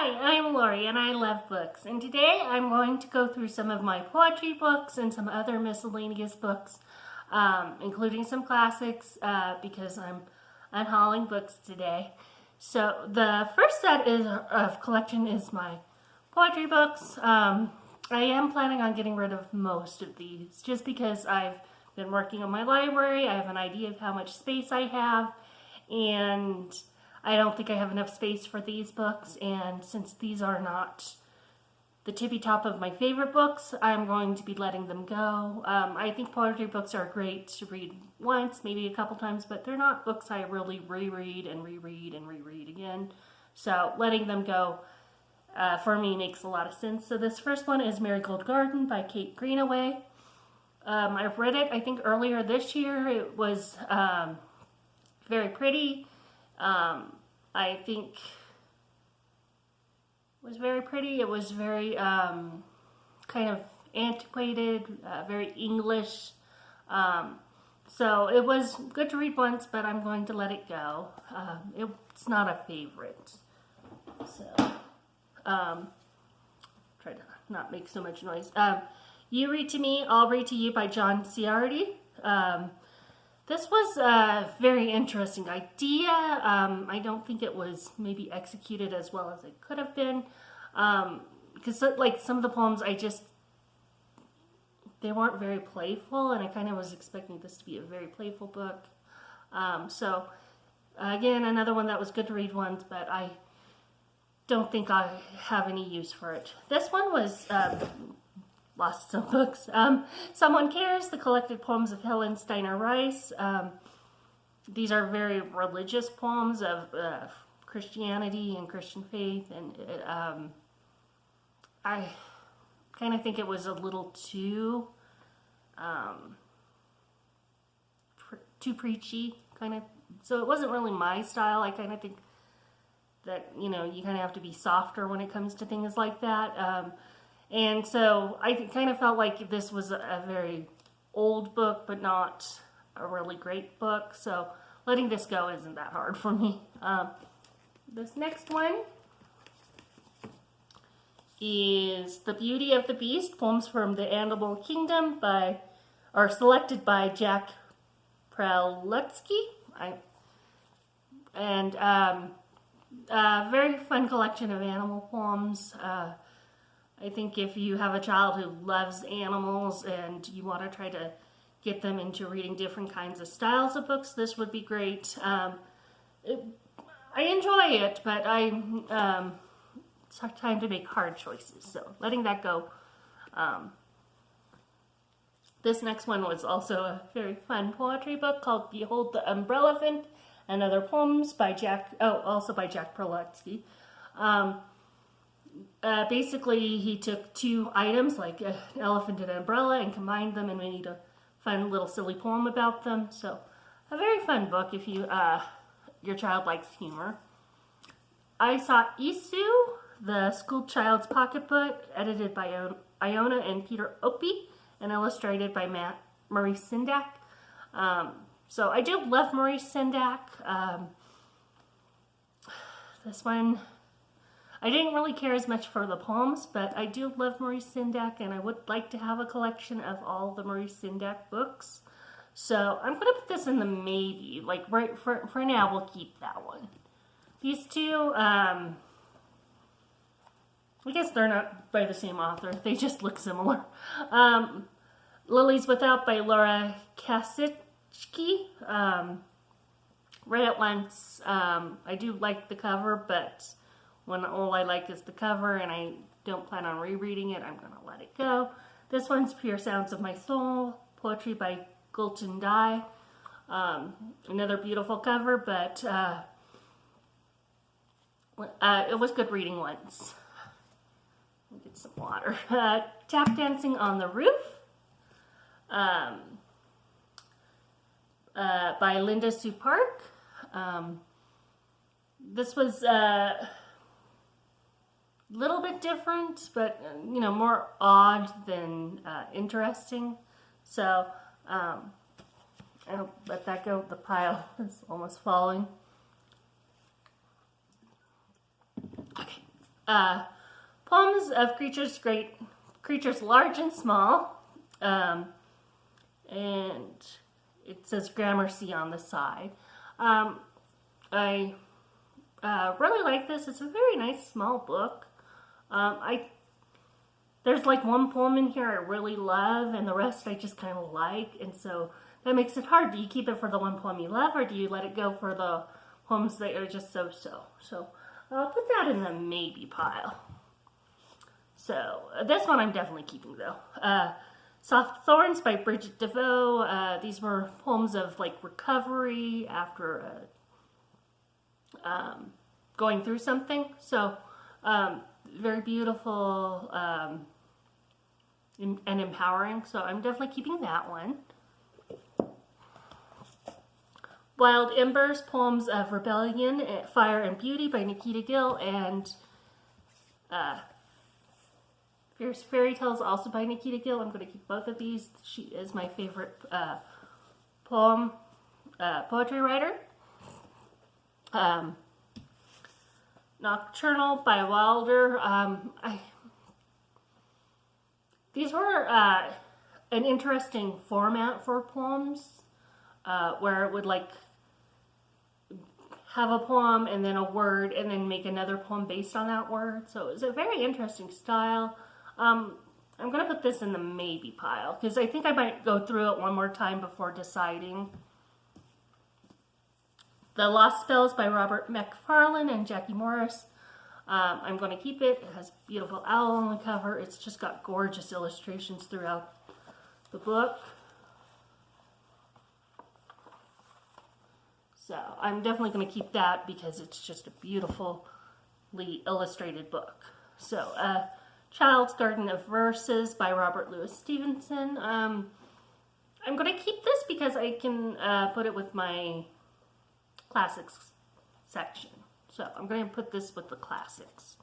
Hi, I'm Lori and I love books, and today I'm going to go through some of my poetry books and some other miscellaneous books, including some classics because I'm unhauling books today. So the first set of collection is my poetry books. I am planning on getting rid of most of these just because I've been working on my library. I have an idea of how much space I have, and I don't think I have enough space for these books, and since these are not the tippy top of my favorite books, I'm going to be letting them go. I think poetry books are great to read once, maybe a couple times, but they're not books I really reread and reread and reread again. So letting them go for me makes a lot of sense. So this first one is Marigold Garden by Kate Greenaway. I've read it, I think, earlier this year. It was very pretty. I think it was very pretty. It was very kind of antiquated, very English. So it was good to read once, but I'm going to let it go. It's not a favorite. So try to not make so much noise. You Read to Me, I'll Read to You by John Ciardi. This was a very interesting idea. I don't think it was maybe executed as well as it could have been. Because like some of the poems, they weren't very playful, and I kind of was expecting this to be a very playful book. So again, another one that was good to read once, but I don't think I have any use for it. This one was lost some books. Someone Cares, the collected poems of Helen Steiner Rice. These are very religious poems of Christianity and Christian faith, and I kind of think it was a little too preachy, kind of. So it wasn't really my style. I kind of think that, you kind of have to be softer when it comes to things like that. And so I kind of felt like this was a very old book, but not a really great book. So letting this go isn't that hard for me. This next one is The Beauty of the Beast, Poems from the Animal Kingdom selected by Jack Pralutsky. Very fun collection of animal poems. I think if you have a child who loves animals and you want to try to get them into reading different kinds of styles of books, this would be great. I enjoy it, but it's time to make hard choices, so letting that go. This next one was also a very fun poetry book called Behold the Umbrellephant and Other Poems by also by Jack Pralutsky. Basically, he took two items, like an elephant and an umbrella, and combined them and made a fun little silly poem about them. So, a very fun book if your child likes humor. I Saw Isu, the School Child's Pocketbook, edited by Iona and Peter Opie, and illustrated by Maurice Sendak. So I do love Maurice Sendak. This one, I didn't really care as much for the poems, but I do love Maurice Sendak, and I would like to have a collection of all the Maurice Sendak books. So I'm going to put this in the maybe. Like, right for now, we'll keep that one. These two, I guess they're not by the same author. They just look similar. Lilies Without by Laura Kasicki. Read it once. I do like the cover, but when all I like is the cover and I don't plan on rereading it, I'm going to let it go. This one's Pure Sounds of My Soul, poetry by Gulton Dye. Another beautiful cover, but it was good reading once. I'll get some water. Tap Dancing on the Roof by Linda Sue Park. This was little bit different, but more odd than interesting. So I'll let that go. The pile is almost falling. Okay. Poems of creatures large and small. And it says Gramercy on the side. I really like this. It's a very nice small book. There's like one poem in here I really love, and the rest I just kind of like, and so that makes it hard. Do you keep it for the one poem you love, or do you let it go for the poems that are just so-so? So I'll put that in the maybe pile. So this one I'm definitely keeping though. Soft Thorns by Bridget DeVoe. These were poems of like recovery after going through something. So very beautiful and empowering. So I'm definitely keeping that one. Wild Embers, Poems of Rebellion, Fire and Beauty by Nikita Gill, and Fierce Fairy Tales, also by Nikita Gill. I'm going to keep both of these. She is my favorite poetry writer. Nocturnal by Wilder. These were an interesting format for poems, where it would like have a poem and then a word and then make another poem based on that word. So it was a very interesting style. I'm going to put this in the maybe pile because I think I might go through it one more time before deciding. The Lost Spells by Robert McFarlane and Jackie Morris. I'm going to keep it. It has a beautiful owl on the cover. It's just got gorgeous illustrations throughout the book. So I'm definitely going to keep that because it's just a beautifully illustrated book. So Child's Garden of Verses by Robert Louis Stevenson. I'm going to keep this because I can put it with my classics section. So I'm going to put this with the classics.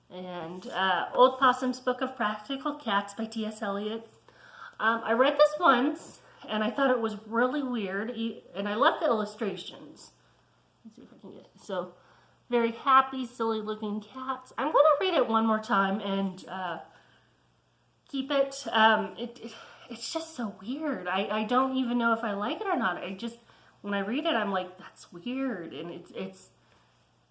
And Old Possum's Book of Practical Cats by T.S. Eliot. I read this once, and I thought it was really weird, and I love the illustrations. Let's see if I can get it. So, very happy, silly-looking cats. I'm going to read it one more time and keep it. It's just so weird. I don't even know if I like it or not. When I read it, I'm like, that's weird, and it's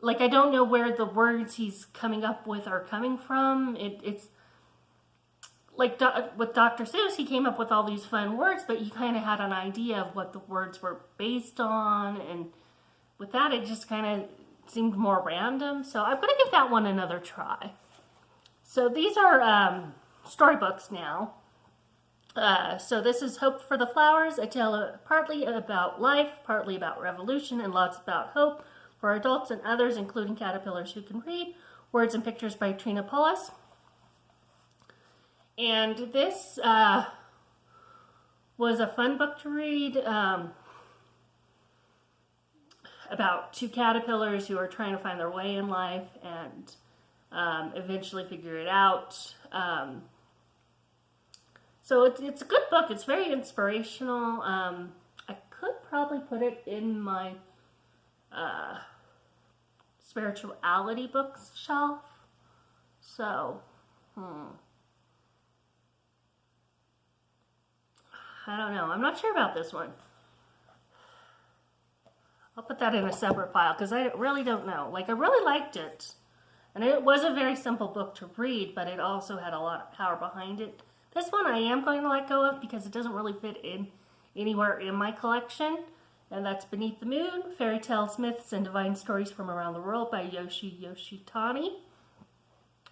like I don't know where the words he's coming up with are coming from. It's like with Dr. Seuss, he came up with all these fun words, but you kind of had an idea of what the words were based on, and with that, it just kind of seemed more random. So I'm going to give that one another try. So these are storybooks now. So this is Hope for the Flowers, a tale partly about life, partly about revolution, and lots about hope for adults and others, including caterpillars who can read. Words and pictures by Trina Pullis. And this was a fun book to read about two caterpillars who are trying to find their way in life and eventually figure it out. So it's a good book. It's very inspirational. I could probably put it in my spirituality books shelf. So, I don't know. I'm not sure about this one. I'll put that in a separate pile because I really don't know. Like, I really liked it. And it was a very simple book to read, but it also had a lot of power behind it. This one I am going to let go of because it doesn't really fit in anywhere in my collection. And that's Beneath the Moon, Fairy Tales, Myths, and Divine Stories from Around the World by Yoshi Yoshitani.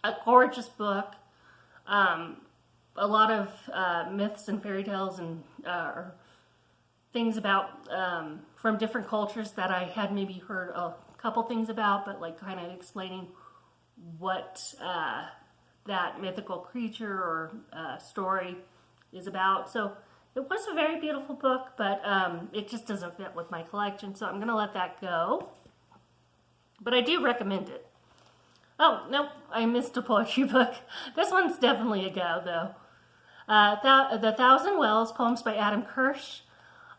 A gorgeous book. A lot of myths and fairy tales and things about from different cultures that I had maybe heard a couple things about, but like kind of explaining what that mythical creature or story is about. So it was a very beautiful book, but it just doesn't fit with my collection, so I'm going to let that go. But I do recommend it. Oh, nope, I missed a poetry book. This one's definitely a go, though. The Thousand Wells, Poems by Adam Kirsch.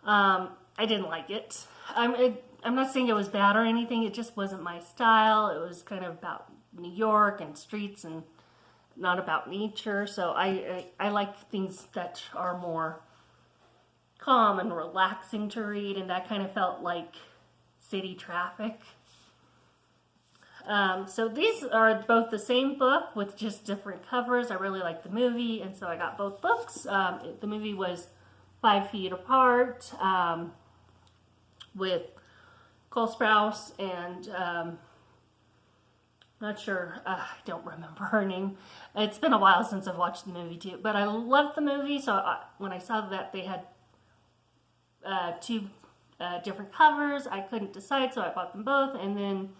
I didn't like it. I'm not saying it was bad or anything. It just wasn't my style. It was kind of about New York and streets and not about nature. So I like things that are more calm and relaxing to read, and that kind of felt like city traffic. So these are both the same book with just different covers. I really like the movie, and so I got both books. The movie was 5 Feet Apart with Cole Sprouse and not sure, I don't remember her name. It's been a while since I've watched the movie too, but I loved the movie. So when I saw that they had two different covers, I couldn't decide, so I bought them both. And then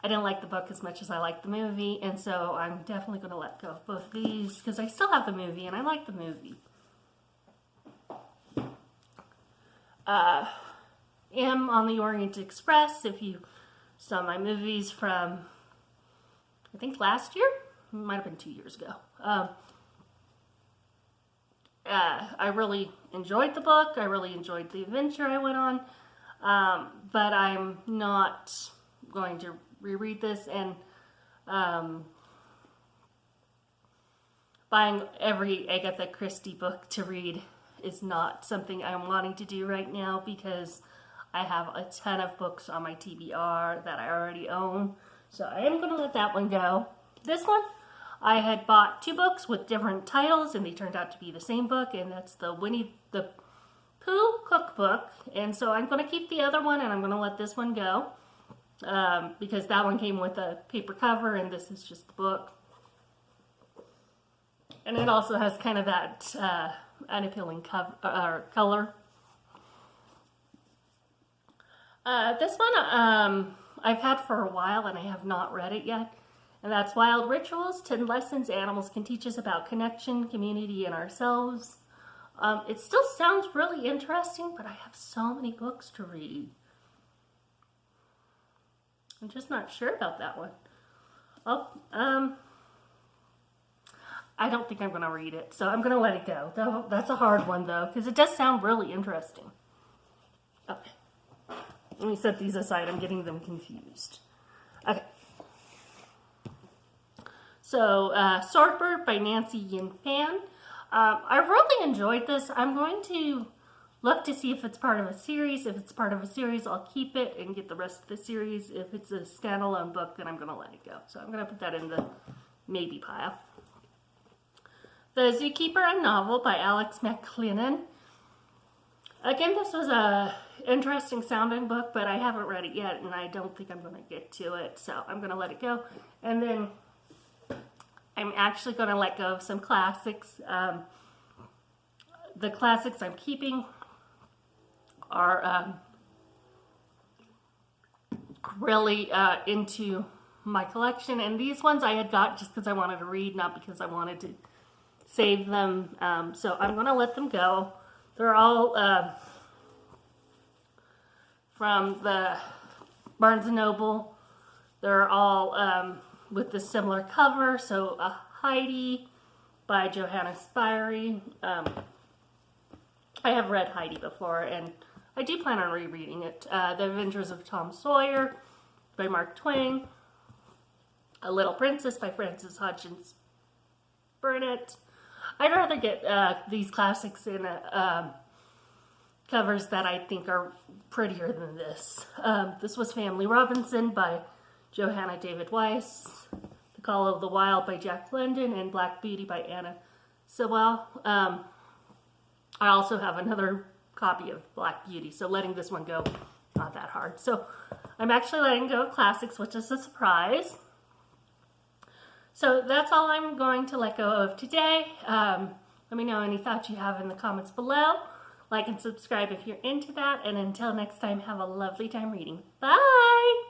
I didn't like the book as much as I liked the movie, and so I'm definitely going to let go of both of these because I still have the movie and I like the movie. Am on the Orient Express. If you saw my movies from, I think last year, it might have been 2 years ago. I really enjoyed the book. I really enjoyed the adventure I went on, but I'm not going to reread this, and buying every Agatha Christie book to read is not something I'm wanting to do right now because I have a ton of books on my TBR that I already own, so I am going to let that one go. This one, I had bought 2 books with different titles, and they turned out to be the same book, and that's the Winnie the Pooh cookbook, and so I'm going to keep the other one, and I'm going to let this one go, because that one came with a paper cover, and this is just the book. And it also has kind of that unappealing color. This one I've had for a while, and I have not read it yet. And that's Wild Rituals, 10 Lessons Animals Can Teach Us About Connection, Community, and Ourselves. It still sounds really interesting, but I have so many books to read. I'm just not sure about that one. I don't think I'm going to read it, so I'm going to let it go. That's a hard one, though, because it does sound really interesting. Okay. Let me set these aside. I'm getting them confused. Okay. So, Swordbird by Nancy Yin Fan. I really enjoyed this. I'm going to look to see if it's part of a series. If it's part of a series, I'll keep it and get the rest of the series. If it's a standalone book, then I'm going to let it go. So I'm going to put that in the maybe pile. The Zookeeper, a novel by Alex McLennan. Again, this was a interesting sounding book, but I haven't read it yet, and I don't think I'm going to get to it, so I'm going to let it go. And then I'm actually going to let go of some classics. The classics I'm keeping are really into my collection, and these ones I had got just because I wanted to read, not because I wanted to save them. So I'm going to let them go. They're all from the Barnes & Noble. They're all with the similar cover. So Heidi by Johanna Spyri. I have read Heidi before, and I do plan on rereading it. The Adventures of Tom Sawyer by Mark Twain. A Little Princess by Frances Hodgins Burnett. I'd rather get these classics in covers that I think are prettier than this. This was Family Robinson by Johanna David Weiss, The Call of the Wild by Jack London, and Black Beauty by Anna Sewell. I also have another copy of Black Beauty, so letting this one go, not that hard. So I'm actually letting go of classics, which is a surprise. So that's all I'm going to let go of today. Let me know any thoughts you have in the comments below. Like and subscribe if you're into that. And until next time, have a lovely time reading. Bye!